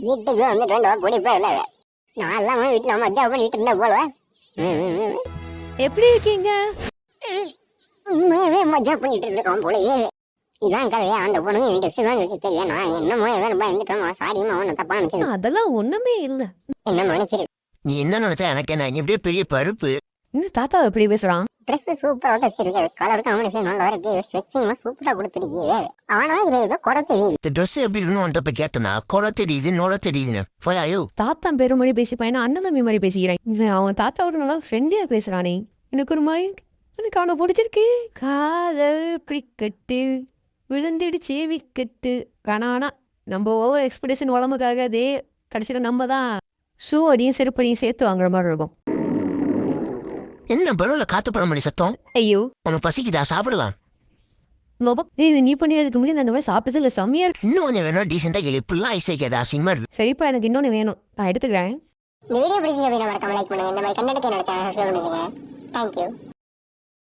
வீட்டுக்கு வந்துட்டு வந்து கூடி போயில நான் எல்லாம் வீட்டுல மஜா பண்ணிட்டு இருந்தா போல எப்படி இருக்கீங்க? உண்மையாவே மஜா பண்ணிட்டு இருக்கோம் போலயே. இதான் கதையா அந்த பொண்ணு என் ட்ரெஸ் தான் வச்சு தெரியும். நான் என்னமோ ஏதாவது பயந்துட்டோம். சாரிமா ஒன்று தப்பா நினைச்சது. அதெல்லாம் ஒண்ணுமே இல்ல. என்ன மன்னிச்சிரு. நீ என்ன நினைச்சா எனக்கு என்ன, நீ இப்படியே பெரிய பருப்பு. இன்னும் தாத்தா எப்படி பேசுறான்? ட்ரெஸ் சூப்பரா வச்சிருக்கு. கலர் காம்பினேஷன் நல்லா இருக்கு. ஸ்ட்ரெச்சிங்லாம் சூப்பரா கொடுத்துருக்கீங்க. ஆனா இதுல ஏதோ குறை தெரியுது. இந்த ட்ரெஸ் எப்படி இருக்கணும் அந்த போய் கேட்டனா குறை தெரியுது நோட தெரியுதுன்னு போயாயோ. தாத்தா பெருமொழி பேசி பையனா அண்ணன் தம்பி மாதிரி பேசிக்கிறேன். இவன் அவன் தாத்தாவோட நல்லா ஃப்ரெண்டியா பேசுறானே. எனக்கு ஒரு மாதிரி எனக்கு அவனை பிடிச்சிருக்கு. காதல் பிடிக்கட்டு விழுந்துடுச்சு விக்கெட்டு காணானா நம்ம ஓவர் எக்ஸ்பெக்டேஷன் உடம்புக்காக அதே கடைசியில் நம்ம தான் ஷூ அடியும் செருப்படியும் சேர்த்து வாங்குற மாதிரி இருக்கும். என்ன பலூன்ல காத்து பட மாதிரி சத்தம்? ஐயோ உனக்கு பசிக்குதா? சாப்பிடலாம். இது நீ பண்ணி அதுக்கு முன்னாடி அந்த மாதிரி சாப்பிட்டது இல்லை செம்மையா இருக்கு. இன்னும் கொஞ்சம் வேணும் டீசெண்டா கேள்வி இப்படிலாம் ஐசைக்காதா அசிங்கமா இருக்கு. சரிப்பா எனக்கு இன்னொன்று வேணும், நான் எடுத்துக்கிறேன். இந்த வீடியோ பிடிச்சி அப்படின்னா மறக்காம லைக் பண்ணுங்க. இந்த மாதிரி கண்டென்ட் என்னோட சேனல் சப்ஸ்கிரைப் பண்ணுங்க. தேங்க்யூ.